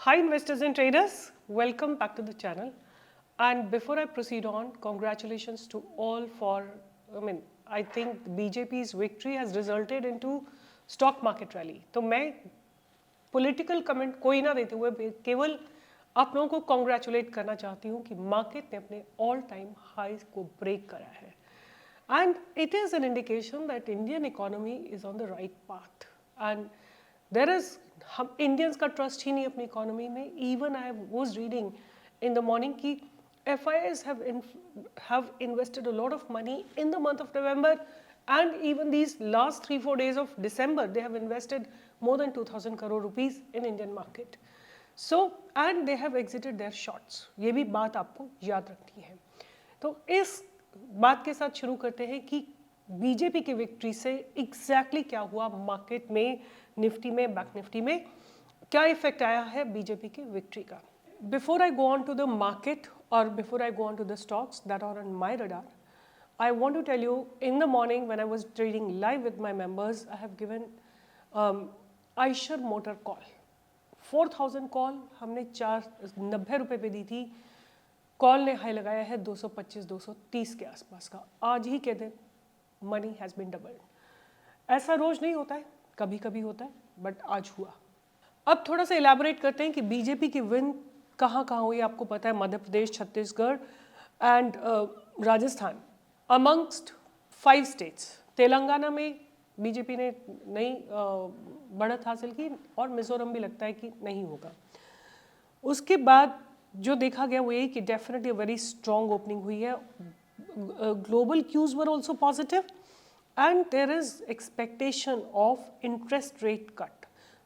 Hi investors and traders, welcome back to the channel. And before I proceed on, congratulations to all for, I think BJP's victory has resulted into stock market rally. तो मैं political comment कोई ना देते हुए केवल आप लोगों को कॉन्ग्रेचुलेट करना चाहती हूँ कि मार्केट ने अपने ऑल टाइम हाई को ब्रेक करा है and it is an indication that Indian economy is on the right path and there is हम इंडियंस का ट्रस्ट ही नहीं अपनी इकोनॉमी में. Even I was reading in the morning की FIs have invested a lot of money in the month of November, and even these last 3-4 days of December they have invested more than 2,000 crore rupees in Indian market. So and they have exited their shorts. ये भी बात आपको याद रखनी है. तो इस बात के साथ शुरू करते हैं कि बीजेपी की विक्ट्री से एग्जैक्टली क्या हुआ मार्केट में, निफ्टी में, बैंक निफ्टी में क्या इफेक्ट आया है बीजेपी की विक्ट्री का. Before I go on to the market or before I go on to the stocks that are on my radar, I want to tell you in the morning when I was trading live with my members, I have given Eicher Motor call. 4,000 call हमने 90 रुपये पे दी थी. Call ने high लगाया है 225-230 के आसपास का. आज ही के दिन मनी हैज़ बीन डबल्ड. ऐसा रोज नहीं होता है, कभी कभी होता है, बट आज हुआ. अब थोड़ा सा इलेबोरेट करते हैं कि बीजेपी की विन कहाँ कहाँ हुई. आपको पता है Madhya Pradesh, Chhattisgarh and Rajasthan amongst 5 states. Telangana में बीजेपी ने नई बढ़त हासिल की और मिजोरम भी लगता है कि नहीं होगा. उसके बाद जो देखा गया वो यही कि डेफिनेटली वेरी स्ट्रॉन्ग ओपनिंग हुई है. Global cues were also positive and there is expectation of interest rate cut.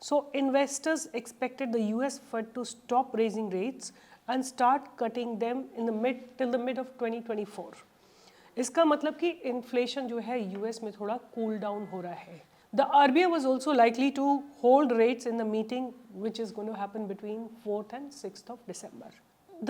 So investors expected the US Fed to stop raising rates and start cutting them in the till the mid of 2024. इसका मतलब कि inflation जो है US में थोड़ा cool down हो रहा है. The RBI was also likely to hold rates in the meeting which is going to happen between 4th and 6th of December.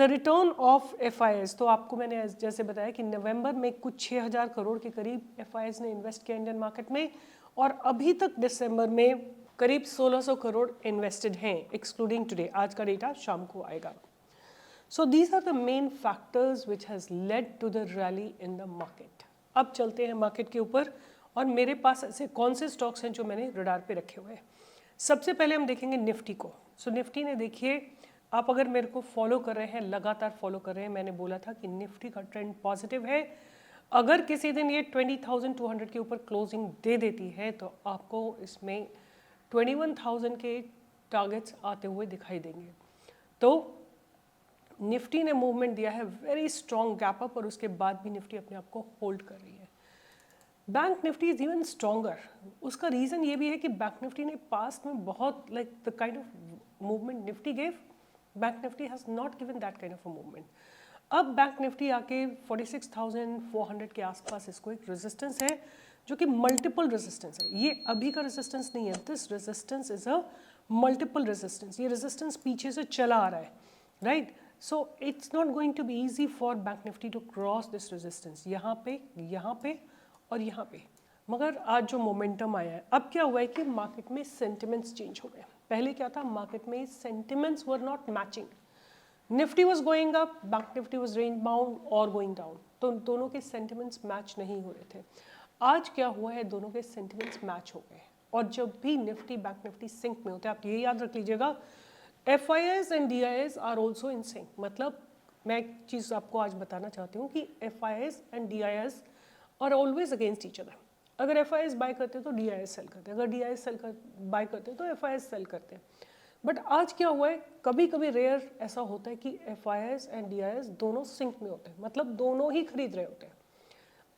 The return of FIs, तो आपको मैंने जैसे बताया कि नवंबर में कुछ 6,000 करोड़ के करीब FIs ने इन्वेस्ट किया इंडियन मार्केट में और अभी तक दिसंबर में करीब 1,600 करोड़ इन्वेस्टेड हैं एक्सक्लूडिंग टुडे. आज का डेटा शाम को आएगा. So these are the main factors which has led to the rally in the market. अब चलते हैं मार्केट के ऊपर और मेरे पास ऐसे कौन से स्टॉक्स हैं जो मैंने रडार पे रखे हुए हैं. सबसे पहले हम देखेंगे निफ्टी को. सो निफ्टी ने देखिए, आप अगर मेरे को फॉलो कर रहे हैं, लगातार फॉलो कर रहे हैं, मैंने बोला था कि निफ्टी का ट्रेंड पॉजिटिव है. अगर किसी दिन ये 20,200 के ऊपर क्लोजिंग दे देती है तो आपको इसमें 21,000 के टारगेट्स आते हुए दिखाई देंगे. तो निफ्टी ने मूवमेंट दिया है, वेरी स्ट्रॉन्ग गैप अप, और उसके बाद भी निफ्टी अपने आप को होल्ड कर रही है. Bank Nifty is even stronger. उसका रीज़न ये भी है कि बैंक निफ्टी ने पास्ट में बहुत like the kind of movement Nifty gave, bank Nifty has not given that kind of a movement. अब बैंक निफ्टी आके 46,400 के आसपास इसको एक रेजिस्टेंस है जो कि मल्टीपल रेजिस्टेंस है. ये अभी का रेजिस्टेंस नहीं है. This resistance is a multiple resistance. ये रेजिस्टेंस पीछे से चला आ रहा है, right. So it's not going to be easy for Bank Nifty to cross this resistance. यहाँ पे और यहाँ पे. मगर आज जो मोमेंटम आया है, अब क्या हुआ है कि मार्केट में सेंटिमेंट्स चेंज हो गए. पहले क्या था, मार्केट में sentiments were not matching. Nifty was going up, bank Nifty was range bound और गोइंग डाउन. तो दोनों के सेंटिमेंट्स मैच नहीं हो रहे थे. आज क्या हुआ है, दोनों के सेंटिमेंट्स मैच हो गए. और जब भी निफ्टी बैंक निफ्टी सिंक में होते हैं, आप ये याद रख लीजिएगा, FIs and DIs are also in sync. मतलब मैं एक चीज़ आपको आज बताना चाहती हूँ कि FIs and DIs are always against each other. अगर FIs बाय करते हैं तो DIs सेल करते हैं, अगर DIs बाय करते हैं तो FIs सेल करते हैं. बट आज क्या हुआ है, कभी कभी रेयर ऐसा होता है कि FIs एंड DIs दोनों सिंक में होते हैं, मतलब दोनों ही खरीद रहे होते हैं.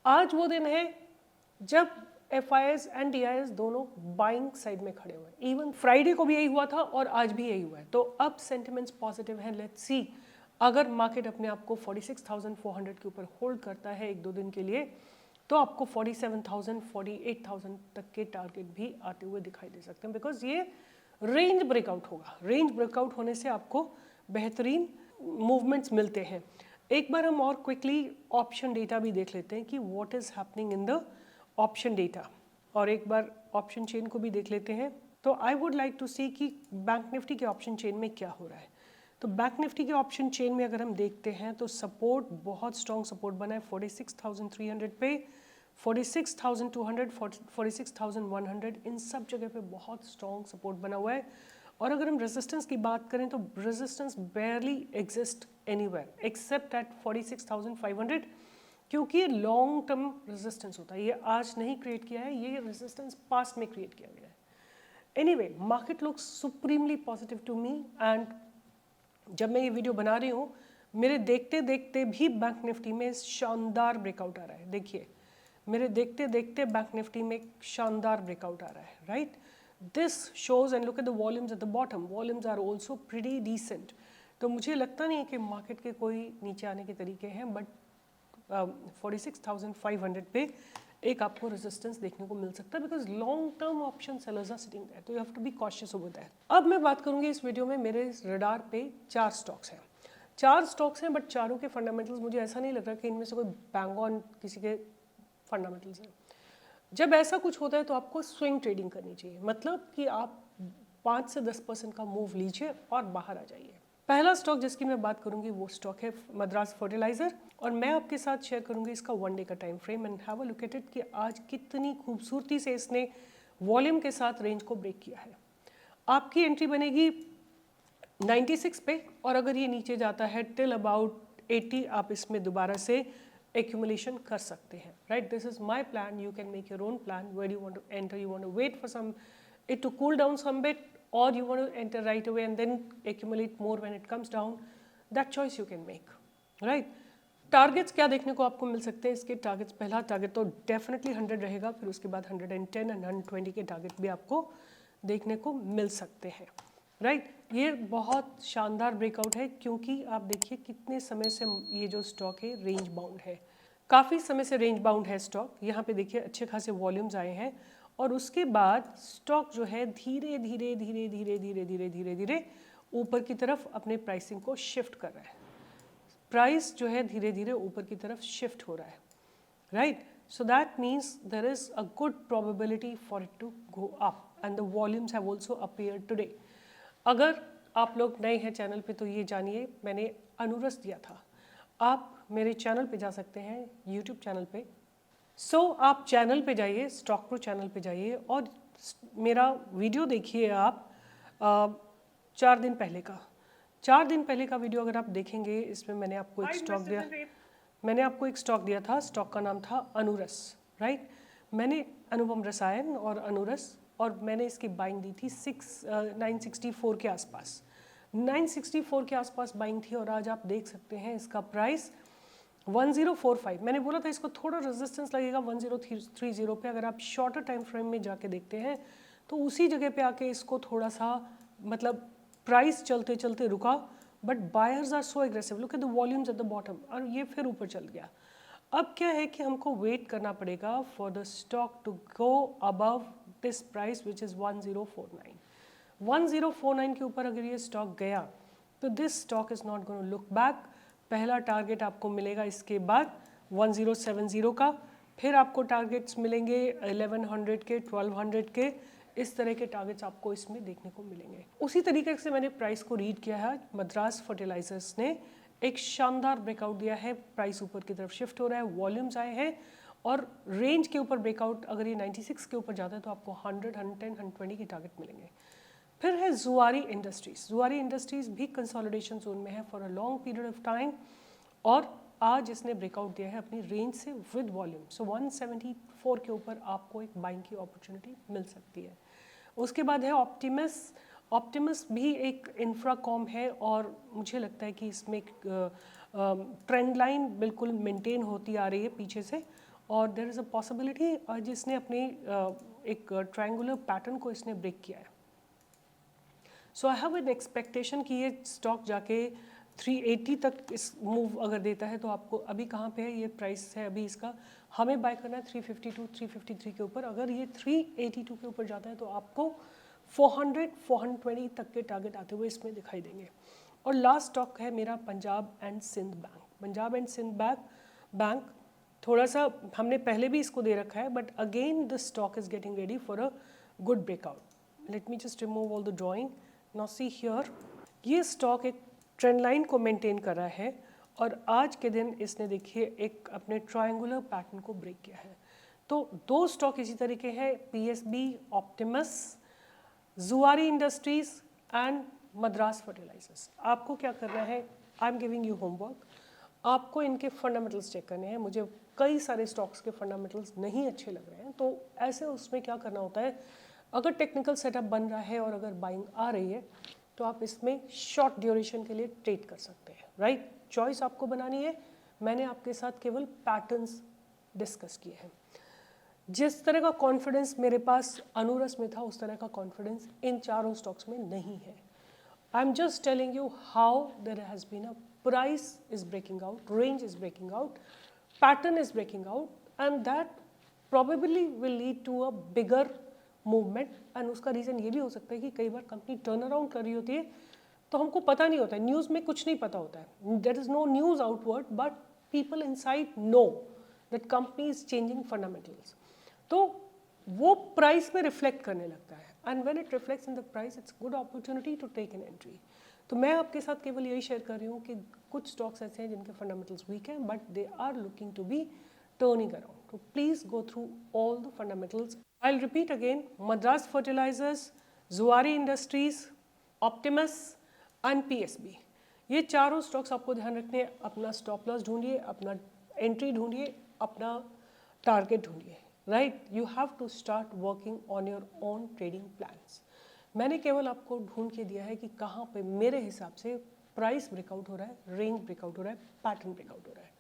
आज वो दिन है जब FIs एंड DIs दोनों बाइंग साइड में खड़े हुए हैं. इवन फ्राइडे को भी यही हुआ था और आज भी यही हुआ है. तो अब सेंटिमेंट्स पॉजिटिव हैं. लेट्स सी, अगर मार्केट अपने आप को 46,400 के ऊपर होल्ड करता है 1-2 दिन के लिए, तो आपको 47,000, 48,000 तक के टारगेट भी आते हुए दिखाई दे सकते हैं. बिकॉज ये रेंज ब्रेकआउट होगा. रेंज ब्रेकआउट होने से आपको बेहतरीन मूवमेंट्स मिलते हैं. एक बार हम और क्विकली ऑप्शन डेटा भी देख लेते हैं कि what is happening in the option data, और एक बार ऑप्शन चेन को भी देख लेते हैं. तो आई वुड लाइक टू सी कि बैंक निफ्टी के ऑप्शन चेन में क्या हो रहा है। तो बैंक निफ्टी के ऑप्शन चेन में अगर हम देखते हैं तो सपोर्ट, बहुत स्ट्रॉन्ग सपोर्ट बना है 46,300 पे, 46,200, 46,100, इन सब जगह पे बहुत स्ट्रॉन्ग सपोर्ट बना हुआ है। और अगर हम रेजिस्टेंस की बात करें तो resistance बेयरली exist anywhere accept eight 46,500, क्योंकि ये लॉन्ग टर्म रेजिस्टेंस होता है, ये आज नहीं क्रिएट किया है, ये रेजिस्टेंस पास्ट में क्रिएट किया गया है। Anyway, market looks supremely positive to me, and जब मैं ये वीडियो बना रही हूँ मेरे देखते देखते भी बैंक निफ्टी में शानदार ब्रेकआउट आ रहा है। देखिए, मेरे देखते देखते बैंक निफ्टी में शानदार ब्रेकआउट आ रहा है, right. This shows, and look at the volumes at the bottom, volumes are also pretty decent. तो मुझे लगता नहीं है कि मार्केट के कोई नीचे आने के तरीके हैं, बट 46,500 पे एक आपको रेजिस्टेंस देखने को मिल सकता है, because long term option sellers are sitting there, तो you have to be cautious over that. अब मैं बात करूंगी इस वीडियो में, मेरे रडार पे 4 स्टॉक्स हैं, 4 स्टॉक्स हैं, बट चारों के फंडामेंटल्स मुझे ऐसा नहीं लग रहा कि इनमें से कोई बैंग ऑन किसी के फंडामेंटल्स हैं। जब ऐसा कुछ होता है तो आपको स्विंग ट्रेडिंग करनी चाहिए, मतलब कि आप 5 से 10% का मूव लीजिए और बाहर आ जाइए। पहला स्टॉक जिसकी मैं बात करूंगी वो स्टॉक है मद्रास फर्टिलाइजर, और मैं आपके साथ शेयर करूंगी इसका 1 डे का time frame, and have a look at it कि आज कितनी खूबसूरती से इसने वॉल्यूम के साथ रेंज को ब्रेक किया है। आपकी एंट्री बनेगी 96 पे, और अगर ये नीचे जाता है टिल अबाउट 80, आप इसमें दोबारा से accumulation कर सकते हैं, right? This is my plan. You can make your own plan. Where you want to enter, you want to wait for it to cool down some bit, or you want to enter right away and then accumulate more when it comes down. That choice you can make, right? Targets क्या देखने को आपको मिल सकते हैं इसके targets? पहला target तो definitely 100 रहेगा, फिर उसके बाद 110 एंड 120 के टारगेट भी आपको देखने को मिल सकते हैं, राइट। ये बहुत शानदार ब्रेकआउट है, क्योंकि आप देखिए कितने समय से ये जो स्टॉक है रेंज बाउंड है, काफ़ी समय से रेंज बाउंड है स्टॉक। यहाँ पे देखिए अच्छे खासे वॉल्यूम्स आए हैं, और उसके बाद स्टॉक जो है धीरे धीरे धीरे धीरे धीरे धीरे धीरे धीरे ऊपर की तरफ अपने प्राइसिंग को शिफ्ट कर रहा है। प्राइस जो है धीरे धीरे ऊपर की तरफ शिफ्ट हो रहा है, right. So that means there is a good probability for it to go up, and the volumes have also appeared today. अगर आप लोग नए हैं चैनल पे तो ये जानिए, मैंने अनुरस दिया था, आप मेरे चैनल पे जा सकते हैं, यूट्यूब चैनल पे। सो आप चैनल पे जाइए, स्टॉक प्रो चैनल पे जाइए, और मेरा वीडियो देखिए आप 4 दिन पहले का। 4 दिन पहले का वीडियो अगर आप देखेंगे, इसमें मैंने आपको एक स्टॉक दिया था, स्टॉक का नाम था अनुरस, राइट। मैंने अनुपम रसायन और अनुरस, और मैंने इसकी बाइंग दी थी 964 के आसपास, 964 के आसपास बाइंग थी, और आज आप देख सकते हैं इसका प्राइस 1045। मैंने बोला था इसको थोड़ा रेजिस्टेंस लगेगा 1030 पे। अगर आप शॉर्टर टाइम फ्रेम में जाके देखते हैं तो उसी जगह पे आके इसको थोड़ा सा, मतलब प्राइस चलते चलते रुका, but buyers are so aggressive, look at the volumes at the bottom, और ये फिर ऊपर चल गया। अब क्या है कि हमको वेट करना पड़ेगा for the stock to go above this price which is 1049। 1049 के ऊपर अगर ये स्टॉक गया तो this stock is not going to look back. पहला टारगेट आपको मिलेगा इसके बाद 1070 का, फिर आपको टारगेट्स मिलेंगे 1100 के, 1200 के, इस तरह के टारगेट्स आपको इसमें देखने को मिलेंगे। उसी तरीके से मैंने प्राइस को रीड किया है। मद्रास फर्टिलाइजर्स ने एक शानदार ब्रेकआउट दिया है, प्राइस ऊपर की तरफ शिफ्ट हो रहा है, वॉल्यूम्स आए हैं, और रेंज के ऊपर ब्रेकआउट अगर ये 96 के ऊपर जाता है तो आपको 100, 110, 120 के टारगेट मिलेंगे। फिर है जुआरी इंडस्ट्रीज। जुआरी इंडस्ट्रीज भी कंसोलिडेशन जोन में है for a long period of time, और आज इसने ब्रेकआउट दिया है अपनी रेंज से विद वॉल्यूम। सो 174 के ऊपर आपको एक बाइंग की अपॉर्चुनिटी मिल सकती है। उसके बाद है ऑप्टिमस। ऑप्टिमस भी एक इंफ्राकॉम है, और मुझे लगता है कि इसमें एक ट्रेंड लाइन बिल्कुल मेंटेन होती आ रही है पीछे से, और देयर इज़ अ पॉसिबिलिटी जिसने अपने एक ट्रायंगुलर पैटर्न को इसने ब्रेक किया है। सो आई हैव एन एक्सपेक्टेशन कि ये स्टॉक जाके 380 तक इस मूव अगर देता है तो आपको, अभी कहाँ पे है ये प्राइस है अभी इसका, हमें बाय करना है 352, 353 के ऊपर। अगर ये 382 के ऊपर जाता है तो आपको 400, 420 तक के टारगेट आते हुए इसमें दिखाई देंगे। और लास्ट स्टॉक है मेरा Punjab and Sind bank. Punjab and Sind bank थोड़ा सा हमने पहले भी इसको दे रखा है, but again the stock is getting ready for a good breakout. Let me just remove all the drawing. Now see here, ये स्टॉक एक ट्रेंड लाइन को मेंटेन कर रहा है और आज के दिन इसने देखिए एक अपने ट्रायंगुलर पैटर्न को ब्रेक किया है. तो दो स्टॉक इसी तरीके हैं, पीएसबी, ऑप्टिमस, जुआरी इंडस्ट्रीज एंड मद्रास फर्टिलाइजर्स. आपको क्या करना है, I am giving you homework. आपको इनके फंडामेंटल्स चेक करने हैं. मुझे कई सारे स्टॉक्स के फंडामेंटल्स नहीं अच्छे लग रहे हैं, तो ऐसे उसमें क्या करना होता है, अगर टेक्निकल सेटअप बन रहा है और अगर बाइंग आ रही है तो आप इसमें शॉर्ट ड्यूरेशन के लिए ट्रेड कर सकते हैं. राइट, चॉइस आपको बनानी है. मैंने आपके साथ केवल पैटर्न्स डिस्कस किए हैं. जिस तरह का कॉन्फिडेंस मेरे पास अनुरस में था उस तरह का कॉन्फिडेंस इन चारों स्टॉक्स में नहीं है. I am just telling you how there has been a price is breaking out, range is breaking out, pattern is breaking out, and that probably will lead to a bigger movement. And उसका reason ये भी हो सकता है कि कई बार company turn around कर रही होती है तो हमको पता नहीं होता है, न्यूज़ में कुछ नहीं पता होता है. There is no news outward but people inside know that company is changing fundamentals. तो वो प्राइस में रिफ्लेक्ट करने लगता है, and when it reflects in the price it's good opportunity to take an entry. तो मैं आपके साथ केवल यही शेयर कर रही हूँ कि कुछ स्टॉक्स ऐसे हैं जिनके फंडामेंटल्स वीक हैं but they are looking to be turning around. तो please go through all the fundamentals. I'll repeat again, Madras Fertilizers, Zuari Industries, Optimus and PSB. ये चारों स्टॉक्स आपको ध्यान रखने हैं. अपना स्टॉप लॉस ढूंढिए, अपना एंट्री ढूंढिए, अपना टारगेट ढूंढिए. Right, you have to start working on your own trading plans. मैंने केवल आपको ढूंढ के दिया है कि कहाँ पे मेरे हिसाब से प्राइस ब्रेकआउट हो रहा है, रेंज ब्रेकआउट हो रहा है, पैटर्न ब्रेकआउट हो रहा है.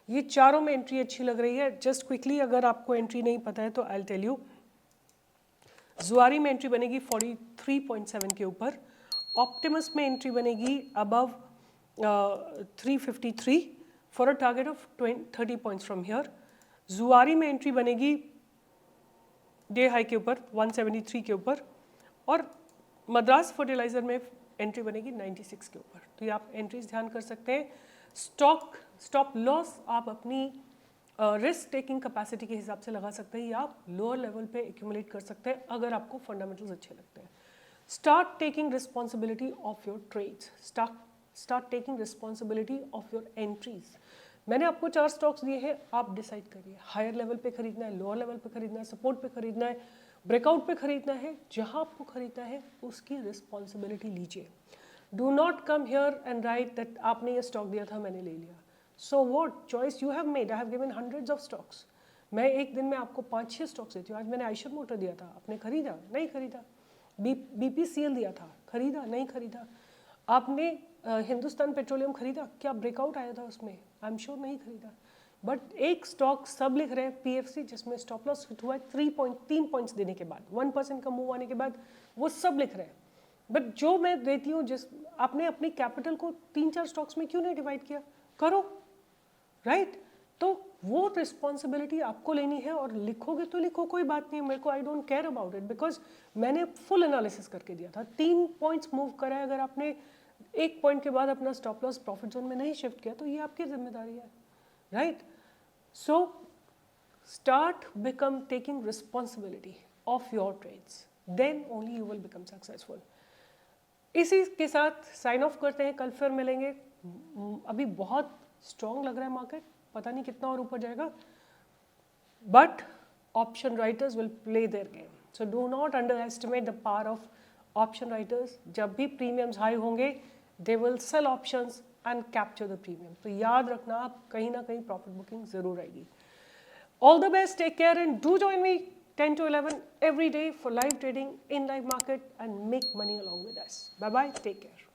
ये चारों में एंट्री अच्छी लग रही है. जस्ट क्विकली अगर आपको एंट्री नहीं पता है तो आई विल टेल यू. जुआरी में एंट्री बनेगी 43.7 के ऊपर. ऑप्टिमस में एंट्री बनेगी above 353 for a target of 30 points from here. जुआरी में एंट्री बनेगी डे हाई के ऊपर 173 के ऊपर, और मद्रास फर्टिलाइजर में एंट्री बनेगी 96 के ऊपर. तो ये आप एंट्रीज ध्यान कर सकते हैं. स्टॉप लॉस आप अपनी रिस्क टेकिंग कैपेसिटी के हिसाब से लगा सकते हैं या आप लोअर लेवल पे एक्यूमुलेट कर सकते हैं अगर आपको फंडामेंटल्स अच्छे लगते हैं. Start taking responsibility of your trades. Start taking responsibility of your entries. मैंने आपको 4 स्टॉक्स दिए हैं, आप डिसाइड करिए हायर लेवल पे खरीदना है, लोअर लेवल पे खरीदना है, सपोर्ट पे खरीदना है, ब्रेकआउट पे खरीदना है. जहां आपको खरीदना है उसकी रिस्पॉन्सिबिलिटी लीजिए. Do not come here and right that आपने ये स्टॉक दिया था मैंने ले लिया. So what choice you have made? I have given hundreds of stocks. मैं एक दिन में आपको 5-6 स्टॉक्स देती हूँ. आज मैंने आइशर मोटर दिया था, आपने खरीदा नहीं खरीदा. BPCL दिया था, खरीदा नहीं खरीदा. आपने हिंदुस्तान पेट्रोलियम खरीदा, क्या ब्रेकआउट आया था उसमें? आई एम श्योर नहीं खरीदा. बट एक स्टॉक सब लिख रहे हैं PFC जिसमें स्टॉप लॉस हुआ है 3 पॉइंट्स देने के बाद, 1% का मूव आने के बाद, वो सब लिख रहे हैं. बट जो मैं देती हूँ, जिस आपने अपनी कैपिटल को 3-4 स्टॉक्स में क्यों नहीं डिवाइड किया? करो. राइट तो वो रिस्पॉन्सिबिलिटी आपको लेनी है. और लिखोगे तो लिखो, कोई बात नहीं, मेरे को I don't care about it, because मैंने फुल एनालिसिस करके दिया था. 3 पॉइंट्स मूव करा है, अगर आपने 1 पॉइंट के बाद अपना स्टॉप लॉस प्रॉफिट जोन में नहीं शिफ्ट किया तो ये आपकी जिम्मेदारी है. Right, so start become taking responsibility of your trades, then only you will become successful. इसी के साथ साइन ऑफ करते हैं, कल फिर मिलेंगे. अभी बहुत स्ट्रॉन्ग लग रहा है मार्केट, पता नहीं कितना और ऊपर जाएगा, but option writers will play their game. So do not underestimate the power of option writers. जब भी प्रीमियम्स हाई होंगे they will sell options and capture the premium. तो याद रखना, आप कहीं ना कहीं प्रॉफिट बुकिंग जरूर आएगी. All the best, take care and do join me 10 to 11 every day for live trading in live market and make money along with us. Bye bye, take care.